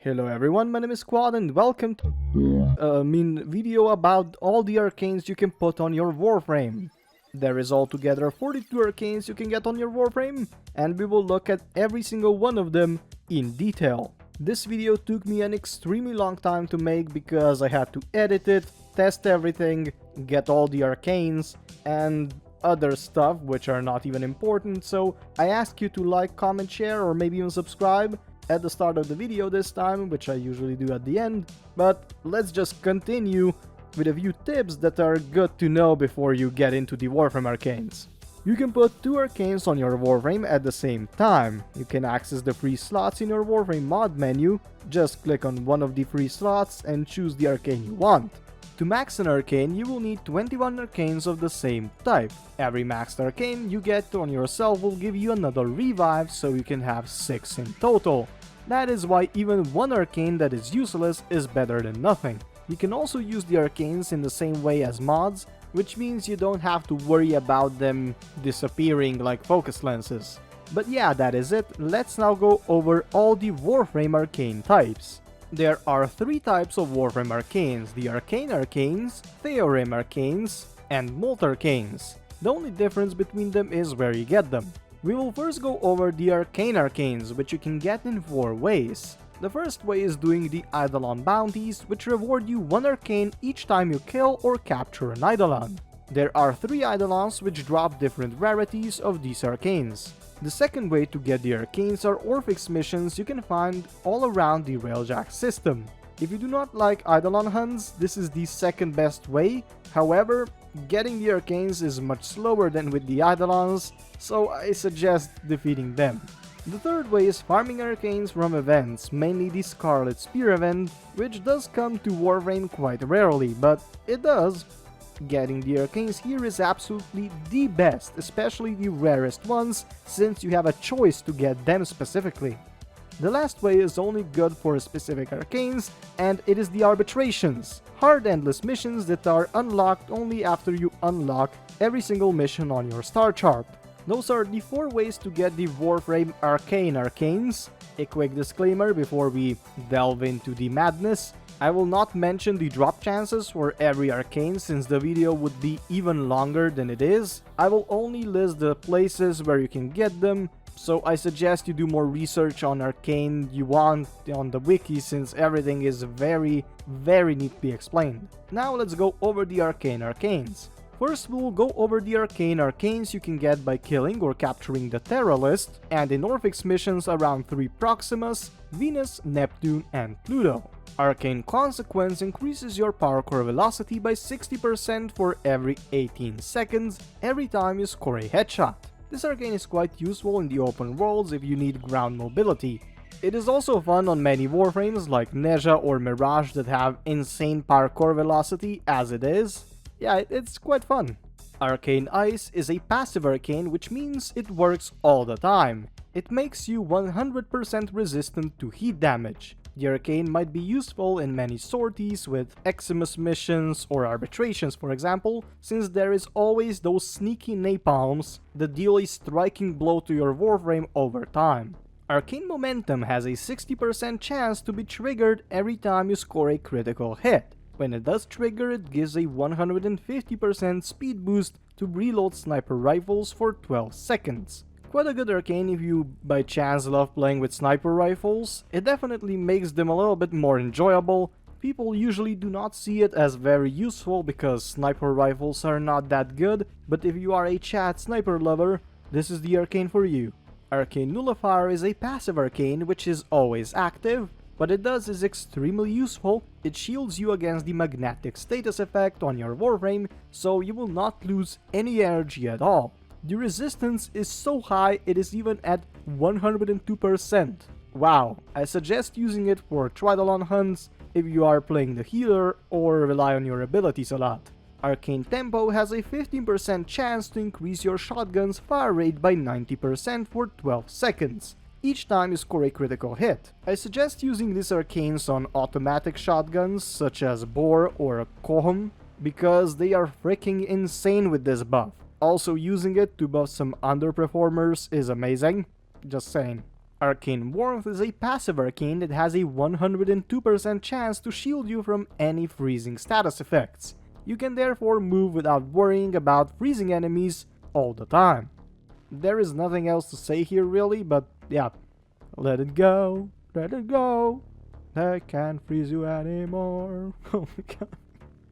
Hello everyone, my name is Quad and welcome to video about all the arcanes you can put on your Warframe. There is altogether 42 arcanes you can get on your Warframe, and we will look at every single one of them in detail. This video took me an extremely long time to make because I had to edit it, test everything, get all the arcanes, and other stuff which are not even important, so I ask you to like, comment, share, or maybe even subscribe at the start of the video this time, which I usually do at the end, but let's just continue with a few tips that are good to know before you get into the Warframe Arcanes. You can put 2 arcanes on your Warframe at the same time. You can access the free slots in your Warframe mod menu, just click on one of the free slots and choose the arcane you want. To max an arcane, you will need 21 arcanes of the same type. Every maxed arcane you get on yourself will give you another revive, so you can have 6 in total. That is why even one arcane that is useless is better than nothing. You can also use the arcanes in the same way as mods, which means you don't have to worry about them disappearing like focus lenses. But yeah, that is it. Let's now go over all the Warframe arcane types. There are 3 types of Warframe Arcanes: the Arcane Arcanes, Theorem Arcanes, and Molt Arcanes. The only difference between them is where you get them. We will first go over the Arcane Arcanes, which you can get in 4 ways. The first way is doing the Eidolon bounties, which reward you 1 arcane each time you kill or capture an Eidolon. There are 3 Eidolons which drop different rarities of these arcanes. The second way to get the arcanes are Orphix missions you can find all around the Railjack system. If you do not like Eidolon hunts, this is the second best way. However, getting the arcanes is much slower than with the Eidolons, so I suggest defeating them. The third way is farming arcanes from events, mainly the Scarlet Spear event, which does come to Warframe quite rarely, but it does. Getting the arcanes here is absolutely the best, especially the rarest ones, since you have a choice to get them specifically. The last way is only good for specific arcanes, and it is the arbitrations, hard endless missions that are unlocked only after you unlock every single mission on your star chart. Those are the 4 ways to get the Warframe Arcane Arcanes. A quick disclaimer before we delve into the madness: I will not mention the drop chances for every arcane since the video would be even longer than it is. I will only list the places where you can get them, so I suggest you do more research on arcane you want on the wiki since everything is very neatly explained. Now let's go over the Arcane Arcanes. First, we'll go over the Arcane Arcanes you can get by killing or capturing the Terra list, and in Orphix missions around 3 Proximus, Venus, Neptune, and Pluto. Arcane Consequence increases your parkour velocity by 60% for every 18 seconds every time you score a headshot. This arcane is quite useful in the open worlds if you need ground mobility. It is also fun on many Warframes like Nezha or Mirage that have insane parkour velocity as it is. Yeah, it's quite fun. Arcane Ice is a passive arcane, which means it works all the time. It makes you 100% resistant to heat damage. The arcane might be useful in many sorties with Eximus missions or arbitrations, for example, since there is always those sneaky napalms that deal a striking blow to your Warframe over time. Arcane Momentum has a 60% chance to be triggered every time you score a critical hit. When it does trigger, it gives a 150% speed boost to reload sniper rifles for 12 seconds. Quite a good arcane if you by chance love playing with sniper rifles. It definitely makes them a little bit more enjoyable. People usually do not see it as very useful because sniper rifles are not that good, but if you are a chat sniper lover, this is the arcane for you. Arcane Nullifier is a passive arcane which is always active. What it does is extremely useful. It shields you against the magnetic status effect on your Warframe, so you will not lose any energy at all. The resistance is so high it is even at 102%. Wow, I suggest using it for Tridolon hunts if you are playing the healer or rely on your abilities a lot. Arcane Tempo has a 15% chance to increase your shotgun's fire rate by 90% for 12 seconds. Each time you score a critical hit. I suggest using these arcanes on automatic shotguns such as Boar or Kohom because they are freaking insane with this buff. Also, using it to buff some underperformers is amazing. Just saying. Arcane Warmth is a passive arcane that has a 102% chance to shield you from any freezing status effects. You can therefore move without worrying about freezing enemies all the time. There is nothing else to say here really, but yeah, let it go, let it go. I can't freeze you anymore. Oh my god.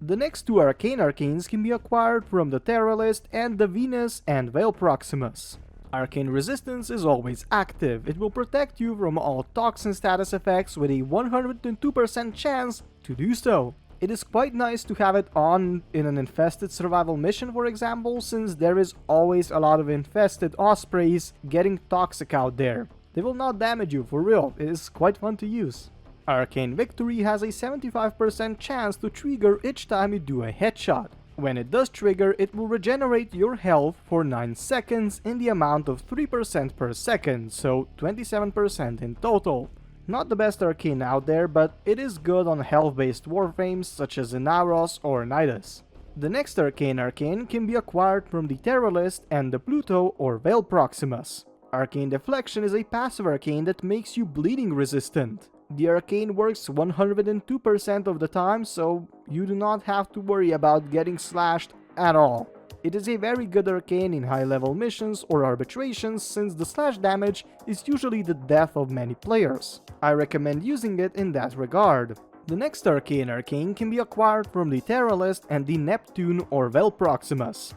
The next two Arcane Arcanes can be acquired from the Terra list and the Venus and Veil Proximus. Arcane Resistance is always active. It will protect you from all toxin status effects with a 102% chance to do so. It is quite nice to have it on in an infested survival mission, for example, since there is always a lot of infested ospreys getting toxic out there. They will not damage you for real, it is quite fun to use. Arcane Victory has a 75% chance to trigger each time you do a headshot. When it does trigger, it will regenerate your health for 9 seconds in the amount of 3% per second, so 27% in total. Not the best arcane out there, but it is good on health-based warframes such as Inaros or Nidus. The next arcane can be acquired from the Terra list and the Pluto or Veil Proximus. Arcane Deflection is a passive arcane that makes you bleeding resistant. The arcane works 102% of the time, so you do not have to worry about getting slashed at all. It is a very good arcane in high-level missions or arbitrations, since the slash damage is usually the death of many players. I recommend using it in that regard. The next arcane can be acquired from the Terra list and the Neptune or Veil Proximus.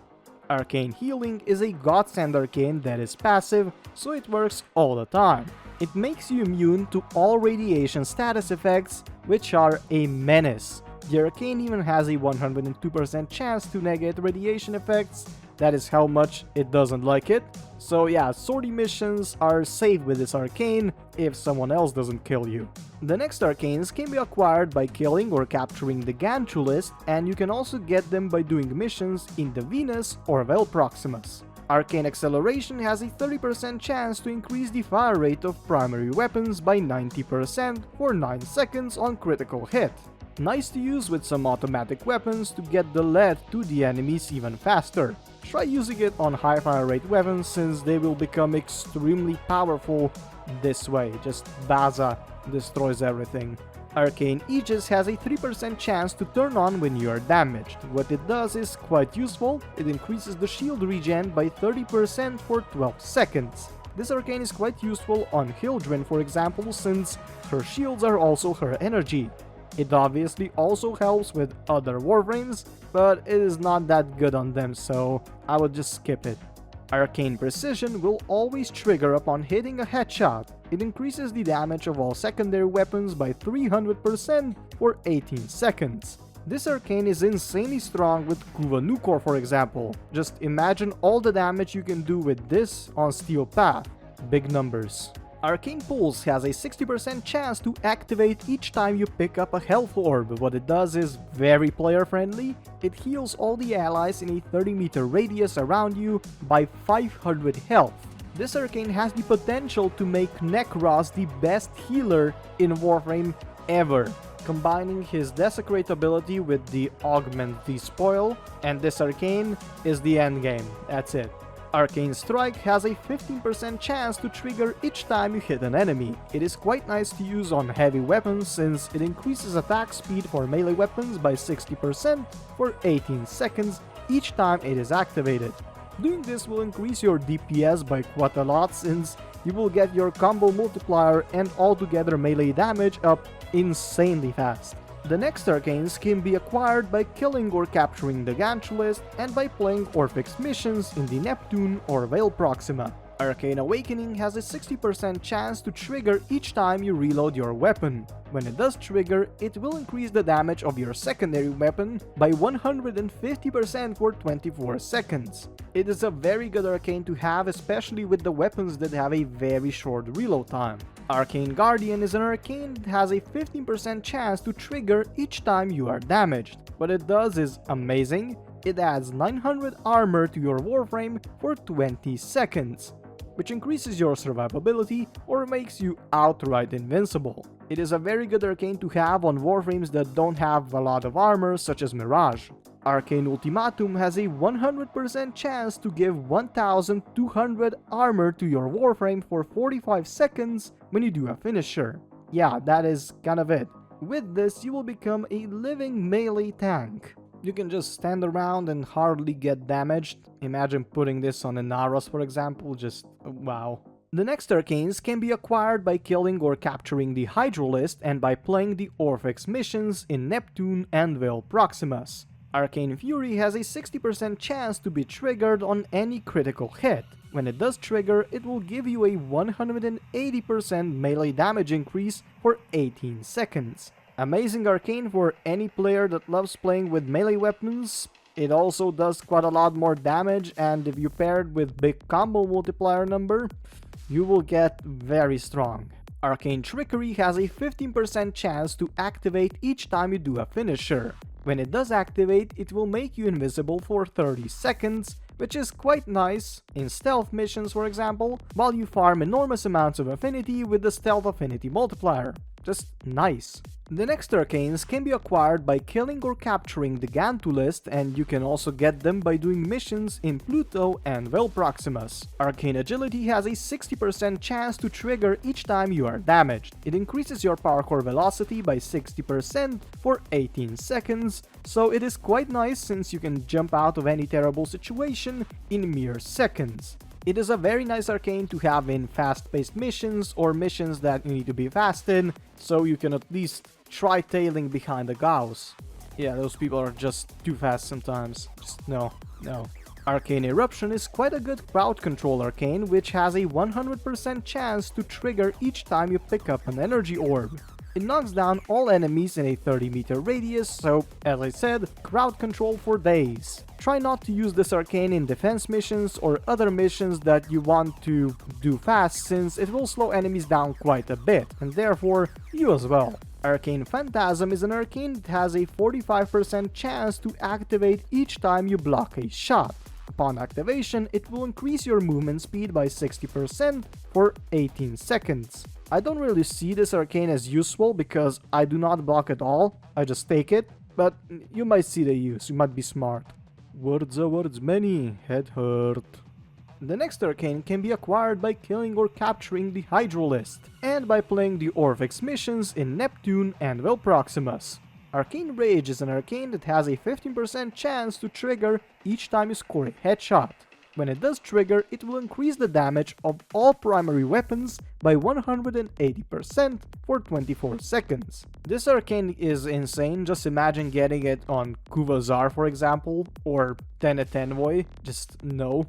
Arcane Healing is a godsend arcane that is passive, so it works all the time. It makes you immune to all radiation status effects, which are a menace. The arcane even has a 102% chance to negate radiation effects. That is how much it doesn't like it. So yeah, sortie missions are safe with this arcane if someone else doesn't kill you. The next arcanes can be acquired by killing or capturing the Gantu list, and you can also get them by doing missions in the Venus or Veil Proximus. Arcane Acceleration has a 30% chance to increase the fire rate of primary weapons by 90% for 9 seconds on critical hit. Nice to use with some automatic weapons to get the lead to the enemies even faster. Try using it on high fire rate weapons since they will become extremely powerful this way. Just Baza destroys everything. Arcane Aegis has a 3% chance to turn on when you are damaged. What it does is quite useful. It increases the shield regen by 30% for 12 seconds. This arcane is quite useful on Hildren, for example, since her shields are also her energy. It obviously also helps with other warframes, but it is not that good on them, so I would just skip it. Arcane Precision will always trigger upon hitting a headshot. It increases the damage of all secondary weapons by 300% for 18 seconds. This arcane is insanely strong with Kuva-Nukor, for example. Just imagine all the damage you can do with this on Steel Path. Big numbers. Arcane Pulse has a 60% chance to activate each time you pick up a health orb. What it does is very player friendly. It heals all the allies in a 30-meter radius around you by 500 health. This arcane has the potential to make Nekros the best healer in Warframe ever, combining his Desecrate ability with the Augment the Spoil, and this arcane is the endgame. That's it. Arcane Strike has a 15% chance to trigger each time you hit an enemy. It is quite nice to use on heavy weapons since it increases attack speed for melee weapons by 60% for 18 seconds each time it is activated. Doing this will increase your DPS by quite a lot since you will get your combo multiplier and altogether melee damage up insanely fast. The next arcanes can be acquired by killing or capturing the Gantu list and by playing Orphix missions in the Neptune or Veil Proxima. Arcane Awakening has a 60% chance to trigger each time you reload your weapon. When it does trigger, it will increase the damage of your secondary weapon by 150% for 24 seconds. It is a very good arcane to have, especially with the weapons that have a very short reload time. Arcane Guardian is an arcane that has a 15% chance to trigger each time you are damaged. What it does is amazing. It adds 900 armor to your warframe for 20 seconds. which increases your survivability or makes you outright invincible. It is a very good arcane to have on warframes that don't have a lot of armor, such as Mirage. Arcane Ultimatum has a 100% chance to give 1200 armor to your warframe for 45 seconds when you do a finisher. Yeah, that is kind of it. With this, you will become a living melee tank. You can just stand around and hardly get damaged. Imagine putting this on an Aros, for example, just wow. The next arcanes can be acquired by killing or capturing the Hydralist and by playing the Orphix missions in Neptune and Veil Proximus. Arcane Fury has a 60% chance to be triggered on any critical hit. When it does trigger, it will give you a 180% melee damage increase for 18 seconds. Amazing arcane for any player that loves playing with melee weapons. It also does quite a lot more damage, and if you pair it with big combo multiplier number, you will get very strong. Arcane Trickery has a 15% chance to activate each time you do a finisher. When it does activate, it will make you invisible for 30 seconds, which is quite nice in stealth missions, for example, while you farm enormous amounts of affinity with the stealth affinity multiplier. Just nice. The next arcanes can be acquired by killing or capturing the Gantulist, and you can also get them by doing missions in Pluto and Veil Proximus. Arcane Agility has a 60% chance to trigger each time you are damaged. It increases your parkour velocity by 60% for 18 seconds, so it is quite nice since you can jump out of any terrible situation in mere seconds. It is a very nice arcane to have in fast-paced missions or missions that you need to be fast in, so you can at least try tailing behind the Gauss. Yeah, those people are just too fast sometimes. Just no. Arcane Eruption is quite a good crowd control arcane, which has a 100% chance to trigger each time you pick up an energy orb. It knocks down all enemies in a 30-meter radius, so, as I said, crowd control for days. Try not to use this arcane in defense missions or other missions that you want to do fast, since it will slow enemies down quite a bit, and therefore you as well. Arcane Phantasm is an arcane that has a 45% chance to activate each time you block a shot. Upon activation, it will increase your movement speed by 60% for 18 seconds. I don't really see this arcane as useful because I do not block at all, I just take it, but you might see the use, you might be smart. Words are words many, head hurt. The next arcane can be acquired by killing or capturing the Hydralist, and by playing the Orphix missions in Neptune and Veil Proximus. Arcane Rage is an arcane that has a 15% chance to trigger each time you score a headshot. When it does trigger, it will increase the damage of all primary weapons by 180% for 24 seconds. This arcane is insane, just imagine getting it on Kuvazar, for example, or Tenet Envoy. Just no.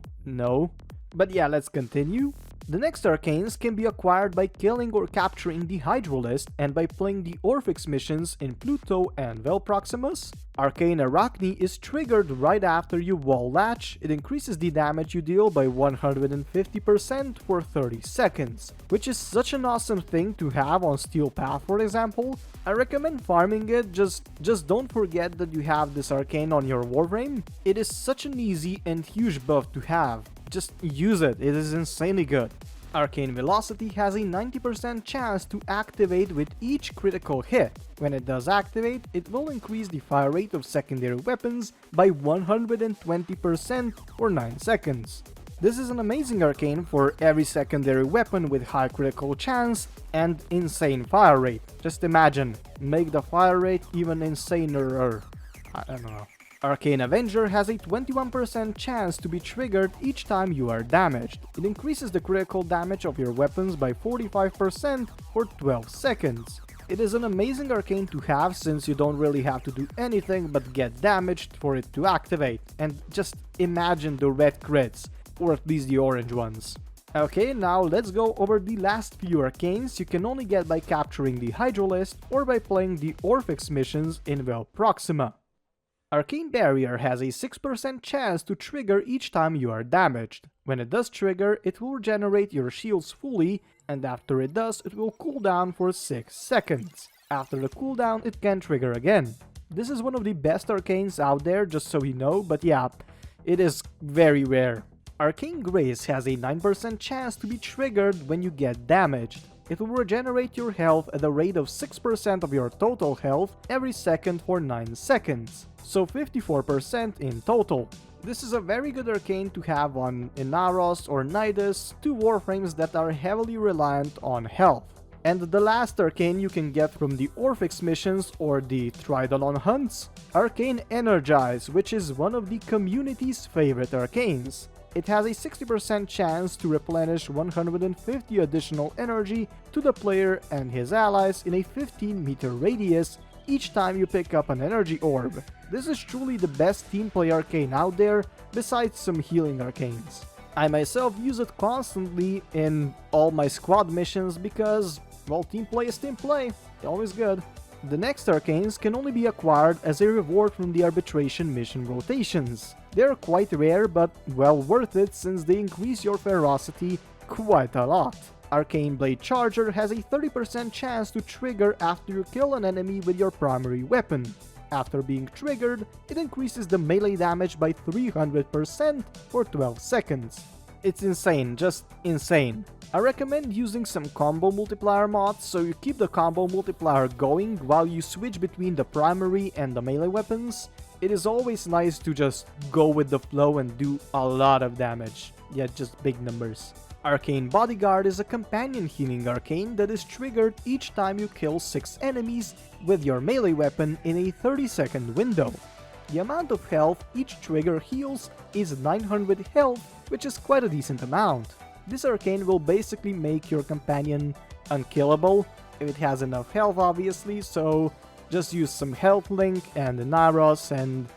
But yeah, let's continue. The next arcanes can be acquired by killing or capturing the Hydralist and by playing the Orphix missions in Pluto and Veil Proximus. Arcane Arachne is triggered right after you wall latch. It increases the damage you deal by 150% for 30 seconds, which is such an awesome thing to have on Steel Path, for example. I recommend farming it, just don't forget that you have this arcane on your warframe. It is such an easy and huge buff to have. Just use it, it is insanely good. Arcane Velocity has a 90% chance to activate with each critical hit. When it does activate, it will increase the fire rate of secondary weapons by 120% for 9 seconds. This is an amazing arcane for every secondary weapon with high critical chance and insane fire rate. Just imagine, make the fire rate even insaner. I don't know. Arcane Avenger has a 21% chance to be triggered each time you are damaged. It increases the critical damage of your weapons by 45% for 12 seconds. It is an amazing arcane to have since you don't really have to do anything but get damaged for it to activate. And just imagine the red crits, or at least the orange ones. Okay, now let's go over the last few arcanes you can only get by capturing the Hydralist or by playing the Orphix missions in Veil Proxima. Arcane Barrier has a 6% chance to trigger each time you are damaged. When it does trigger, it will regenerate your shields fully, and after it does, it will cool down for 6 seconds. After the cooldown, it can trigger again. This is one of the best arcanes out there, just so you know, but yeah, it is very rare. Arcane Grace has a 9% chance to be triggered when you get damaged. It will regenerate your health at a rate of 6% of your total health every second for 9 seconds, so 54% in total. This is a very good arcane to have on Inaros or Nidus, two warframes that are heavily reliant on health. And the last arcane you can get from the Orphix missions or the Tridolon hunts, Arcane Energize, which is one of the community's favorite arcanes. It has a 60% chance to replenish 150 additional energy to the player and his allies in a 15-meter radius each time you pick up an energy orb. This is truly the best team play arcane out there, besides some healing arcanes. I myself use it constantly in all my squad missions because, well, team play is team play, always good. The next arcanes can only be acquired as a reward from the arbitration mission rotations. They are quite rare but well worth it since they increase your ferocity quite a lot. Arcane Blade Charger has a 30% chance to trigger after you kill an enemy with your primary weapon. After being triggered, it increases the melee damage by 300% for 12 seconds. It's insane, just insane. I recommend using some combo multiplier mods so you keep the combo multiplier going while you switch between the primary and the melee weapons. It is always nice to just go with the flow and do a lot of damage. Yeah, just big numbers. Arcane Bodyguard is a companion healing arcane that is triggered each time you kill 6 enemies with your melee weapon in a 30-second window. The amount of health each trigger heals is 900 health, which is quite a decent amount. This arcane will basically make your companion unkillable, if it has enough health obviously, so just use some health link and Naros and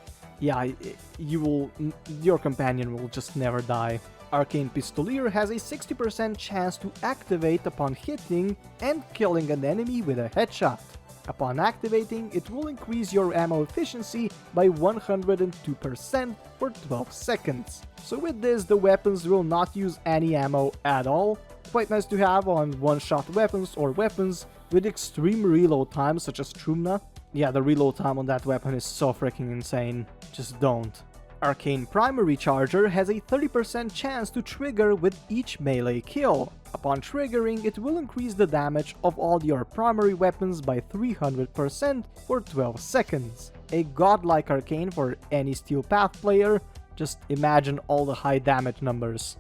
yeah, your companion will just never die. Arcane Pistolier has a 60% chance to activate upon hitting and killing an enemy with a headshot. Upon activating, it will increase your ammo efficiency by 102% for 12 seconds. So with this, the weapons will not use any ammo at all. Quite nice to have on one-shot weapons or weapons with extreme reload time such as Trumna. Yeah, the reload time on that weapon is so freaking insane. Just don't. Arcane Primary Charger has a 30% chance to trigger with each melee kill. Upon triggering, it will increase the damage of all your primary weapons by 300% for 12 seconds. A godlike arcane for any Steel Path player, just imagine all the high damage numbers.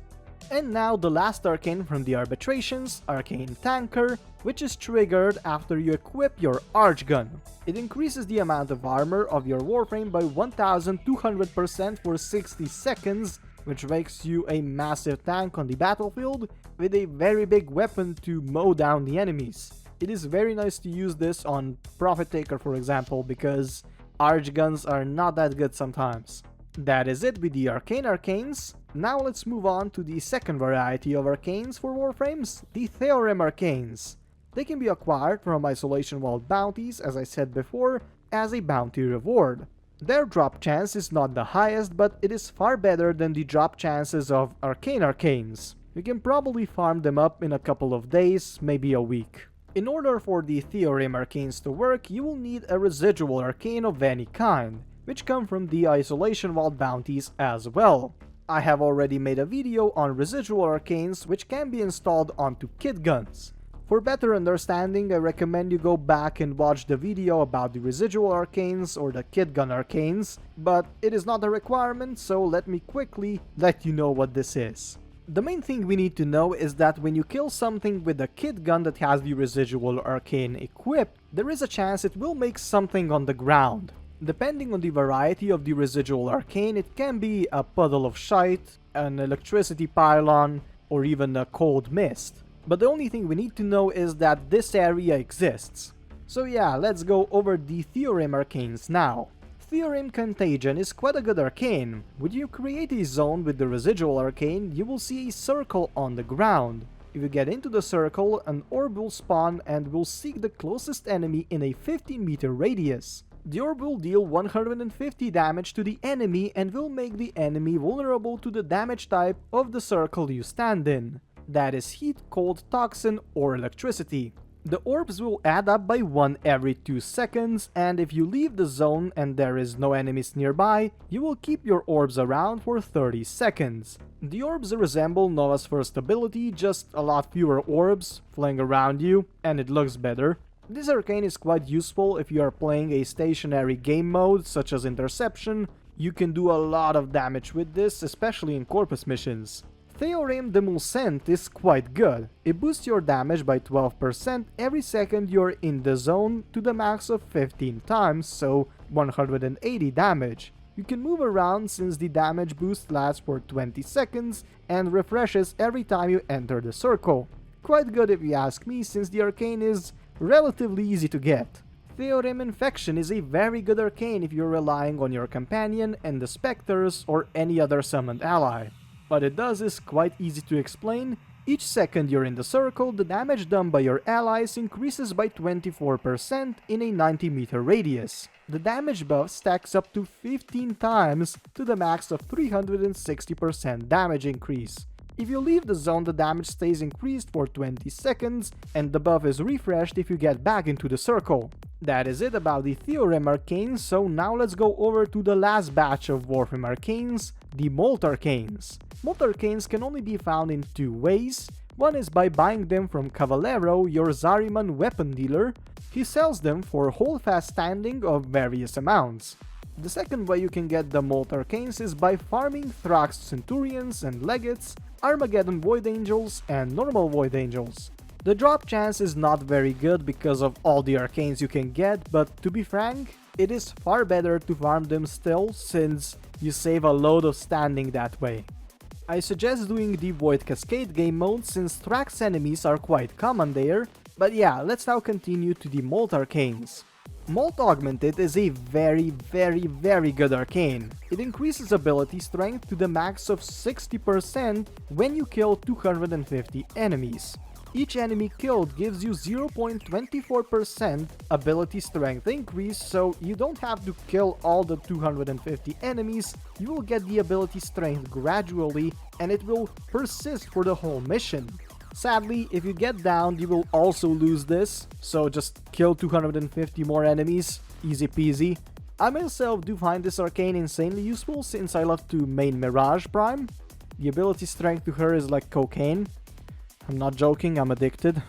And now the last arcane from the arbitrations, Arcane Tanker, which is triggered after you equip your Archgun. It increases the amount of armor of your warframe by 1200% for 60 seconds, which makes you a massive tank on the battlefield with a very big weapon to mow down the enemies. It is very nice to use this on Prophet Taker, for example, because Archguns are not that good sometimes. That is it with the Arcane Arcanes. Now let's move on to the second variety of arcanes for warframes, the Theorem Arcanes. They can be acquired from Isolation Vault bounties, as I said before, as a bounty reward. Their drop chance is not the highest, but it is far better than the drop chances of Arcane Arcanes. You can probably farm them up in a couple of days, maybe a week. In order for the Theorem Arcanes to work, you will need a residual arcane of any kind, which come from the Isolation Vault bounties as well. I have already made a video on residual arcanes which can be installed onto kit guns. For better understanding, I recommend you go back and watch the video about the residual arcanes or the kit gun arcanes, but it is not a requirement, so let me quickly let you know what this is. The main thing we need to know is that when you kill something with a kit gun that has the residual arcane equipped, there is a chance it will make something on the ground. Depending on the variety of the residual arcane, it can be a puddle of shite, an electricity pylon, or even a cold mist. But the only thing we need to know is that this area exists. So yeah, let's go over the Theorem Arcanes now. Theorem Contagion is quite a good arcane. When you create a zone with the residual arcane, you will see a circle on the ground. If you get into the circle, an orb will spawn and will seek the closest enemy in a 15-meter radius. The orb will deal 150 damage to the enemy and will make the enemy vulnerable to the damage type of the circle you stand in. That is heat, cold, toxin, or electricity. The orbs will add up by 1 every 2 seconds, and if you leave the zone and there is no enemies nearby, you will keep your orbs around for 30 seconds. The orbs resemble Nova's first ability, just a lot fewer orbs flying around you, and it looks better. This arcane is quite useful if you are playing a stationary game mode, such as Interception. You can do a lot of damage with this, especially in Corpus missions. Theorem de Mulcent is quite good. It boosts your damage by 12% every second you're in the zone to the max of 15 times, so 180 damage. You can move around since the damage boost lasts for 20 seconds and refreshes every time you enter the circle. Quite good if you ask me, since the arcane is relatively easy to get. Theorem Infection is a very good arcane if you're relying on your companion and the specters or any other summoned ally. What it does is quite easy to explain. Each second you're in the circle, the damage done by your allies increases by 24% in a 90-meter radius. The damage buff stacks up to 15 times to the max of 360% damage increase. If you leave the zone, the damage stays increased for 20 seconds, and the buff is refreshed if you get back into the circle. That is it about the Theorem Arcanes, so now let's go over to the last batch of Warframe Arcanes, the Molt Arcanes. Molt Arcanes can only be found in 2 ways. One is by buying them from Cavallero, your Zariman weapon dealer. He sells them for hold-fast standing of various amounts. The second way you can get the Molt Arcanes is by farming Thrax Centurions and Legates, Armageddon Void Angels, and normal Void Angels. The drop chance is not very good because of all the arcanes you can get, but to be frank, it is far better to farm them still, since you save a load of standing that way. I suggest doing the Void Cascade game mode, since Thrax enemies are quite common there, but yeah, let's now continue to the Molt Arcanes. Molt Augmented is a very good arcane. It increases ability strength to the max of 60% when you kill 250 enemies. Each enemy killed gives you 0.24% ability strength increase, so you don't have to kill all the 250 enemies, you will get the ability strength gradually and it will persist for the whole mission. Sadly, if you get downed, you will also lose this, so just kill 250 more enemies, easy peasy. I myself do find this arcane insanely useful since I love to main Mirage Prime. The ability strength to her is like cocaine. I'm not joking, I'm addicted.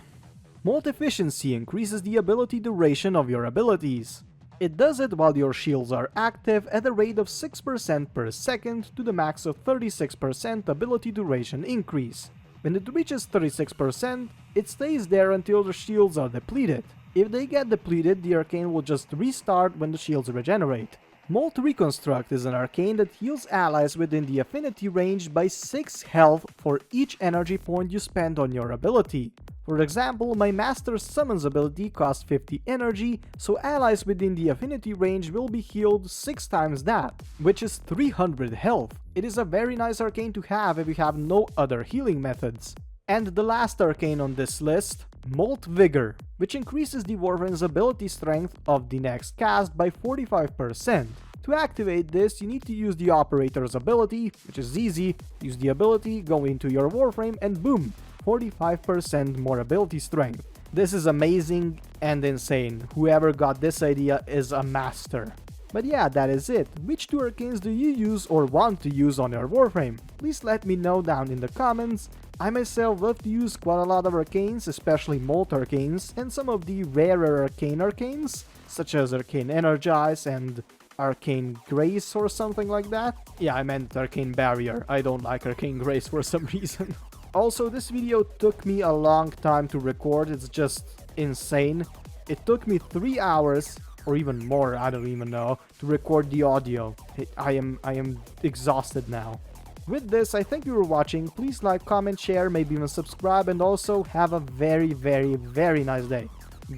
Molt Efficiency increases the ability duration of your abilities. It does it while your shields are active at a rate of 6% per second to the max of 36% ability duration increase. When it reaches 36%, it stays there until the shields are depleted. If they get depleted, the arcane will just restart when the shields regenerate. Molt Reconstruct is an arcane that heals allies within the affinity range by 6 health for each energy point you spend on your ability. For example, my Master Summons ability costs 50 energy, so allies within the affinity range will be healed 6 times that, which is 300 health. It is a very nice arcane to have if you have no other healing methods. And the last arcane on this list, Molt Vigor, which increases the Warframe's ability strength of the next cast by 45%. To activate this, you need to use the Operator's ability, which is easy. Use the ability, go into your Warframe, and boom! 45% more ability strength. This is amazing and insane. Whoever got this idea is a master. But yeah, that is it. Which 2 arcanes do you use or want to use on your Warframe? Please let me know down in the comments. I myself love to use quite a lot of arcanes, especially Molt Arcanes, and some of the rarer arcanes, such as Arcane Energize and Arcane Grace or something like that. Yeah, I meant Arcane Barrier. I don't like Arcane Grace for some reason. Also, this video took me a long time to record, it's just insane. It took me 3 hours, or even more, I don't even know, to record the audio. I am exhausted now. With this, I thank you for watching. Please like, comment, share, maybe even subscribe, and also have a very nice day.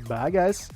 Bye guys!